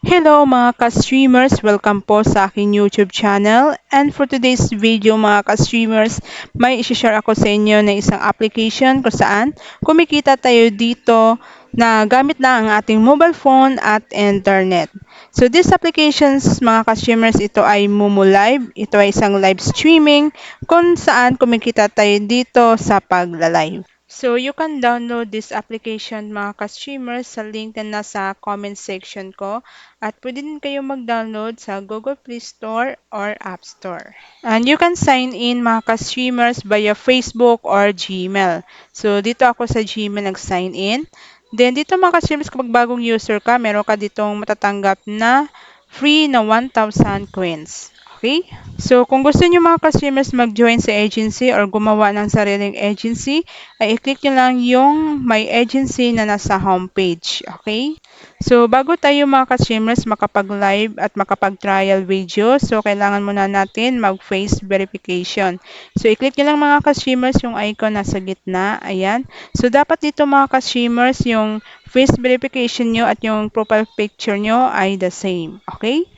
Hello mga ka-streamers! Welcome po sa aking YouTube channel. And for today's video mga ka-streamers, may isi-share ako sa inyo na isang application kung saan kumikita tayo dito na gamit lang ang ating mobile phone at internet. So this applications mga ka-streamers, ito ay Momo Live. Ito ay isang live streaming kung saan kumikita tayo dito sa pagla-live. So, you can download this application mga ka-streamers sa link na nasa comment section ko at pwede din kayo mag-download sa Google Play Store or App Store. And you can sign in mga ka-streamers via Facebook or Gmail. So, dito ako sa Gmail nag-sign in. Then, dito mga ka-streamers, kapag bagong user ka, meron ka ditong matatanggap na free na 1,000 coins. Okay? So, kung gusto niyo mga ka-streamers mag-join sa agency or gumawa ng sariling agency, ay i-click nyo lang yung My Agency na nasa homepage. Okay? So, bago tayo mga ka-streamers makapag-live at makapag-trial video, so kailangan muna natin mag-face verification. So, i-click nyo lang mga ka-streamers yung icon nasa gitna. Ayan. So, dapat dito mga ka-streamers yung face verification nyo at yung profile picture nyo ay the same. Okay?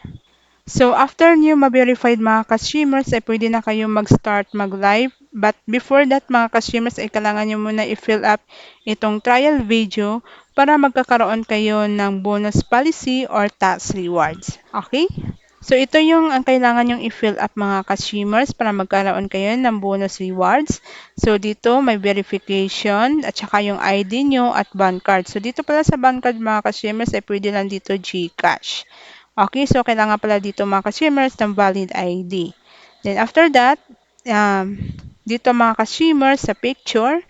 So, after nyo ma-verified mga ka-streamers, ay pwede na kayo mag-start mag-live. But before that mga ka-streamers, ay kailangan nyo muna i-fill up itong trial video para magkakaroon kayo ng bonus policy or tax rewards. Okay? So, ito yung ang kailangan nyong i-fill up mga ka-streamers para magkaroon kayo ng bonus rewards. So, dito may verification at saka yung ID nyo at bank card. So, dito pala sa bank card mga ka-streamers, ay pwede lang dito GCash. Okay, so kailangan pala dito mga ka-streamers ng valid ID. Then after that, dito mga ka-streamers sa picture,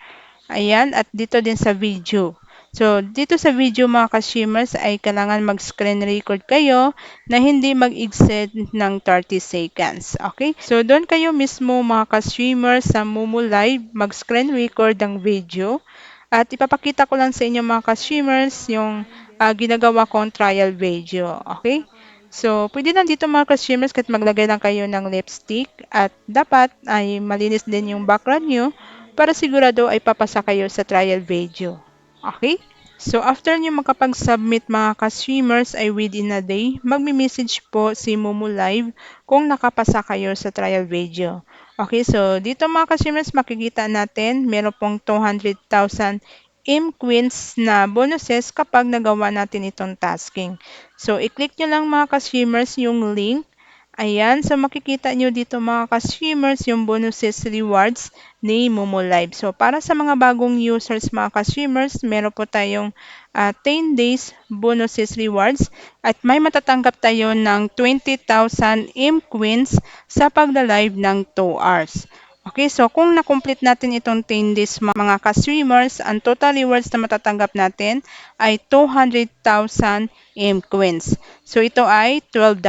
ayan, at dito din sa video. So, dito sa video mga ka-streamers ay kailangan mag-screen record kayo na hindi mag-exceed ng 30 seconds. Okay? So, doon kayo mismo mga ka-streamers sa Momo Live mag-screen record ng video. At ipapakita ko lang sa inyo mga ka-streamers yung ginagawa kong trial video. Okay? So, pwede lang dito mga ka-streamers kahit maglagay lang kayo ng lipstick at dapat ay malinis din yung background nyo para sigurado ay papasa kayo sa trial video. Okay? So, after nyo makapag-submit mga ka-streamers ay within a day, magme-message po si Momo Live kung nakapasa kayo sa trial video. Okay, so dito mga ka-streamers makikita natin meron pong 200,000 M-Coins na bonuses kapag nagawa natin itong tasking. So, i-click nyo lang mga ka-streamers yung link. Ayan, so makikita nyo dito mga ka-streamers yung bonuses rewards ni Momo Live. So, para sa mga bagong users mga ka-streamers, meron po tayong 10 days bonuses rewards at may matatanggap tayo ng 20,000 M-Coins sa pagla-live ng 2 hours. Okay, so kung na-complete natin itong 10 days mga ka-streamers, ang total rewards na matatanggap natin ay 200,000 M-Coins. So, ito ay $12.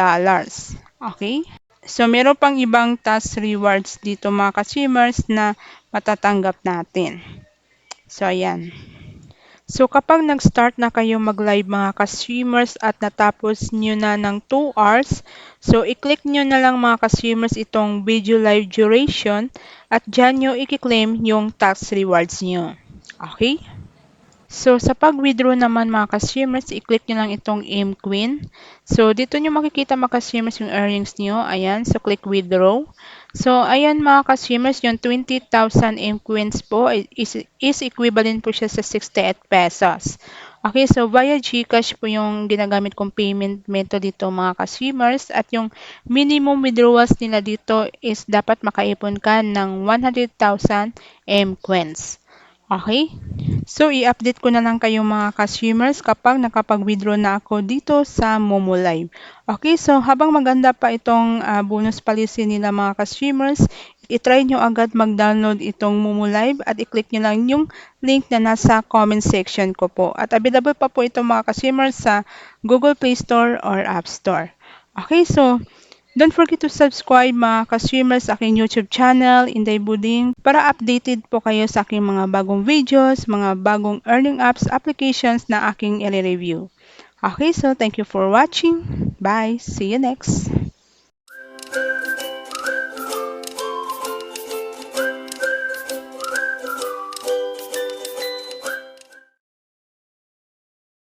Okay? So, meron pang ibang task rewards dito mga ka-streamers na matatanggap natin. So, ayan. So, kapag nag-start na kayo mag-live mga ka-streamers at natapos nyo na ng 2 hours, so i-click nyo na lang mga ka-streamers itong video live duration at dyan nyo i-claim yung tax rewards nyo. Okay? So, sa pag-withdraw naman mga ka-streamers, i-click nyo lang itong M-Queen. So, dito nyo makikita mga ka-streamers yung earnings nyo. Ayan, so click withdraw. So, ayan mga ka-streamers, yung 20,000 M-Coins po is equivalent po siya sa 68 pesos. Okay, so via GCash po yung ginagamit kong payment method dito mga ka-streamers at yung minimum withdrawals nila dito is dapat makaipon ka ng 100,000 M-Coins. Okay? So, i-update ko na lang kayo mga ka-streamers kapag nakapag-withdraw na ako dito sa Momo Live. Okay, so habang maganda pa itong bonus policy nila mga ka-streamers, i-try nyo agad mag-download itong Momo Live at i-click nyo lang yung link na nasa comment section ko po. At available pa po ito mga ka-streamers sa Google Play Store or App Store. Okay, so don't forget to subscribe mga ka-streamers sa aking YouTube channel, Inday Buding, para updated po kayo sa aking mga bagong videos, mga bagong earning apps, applications na aking i-review. Okay, so thank you for watching. Bye! See you next!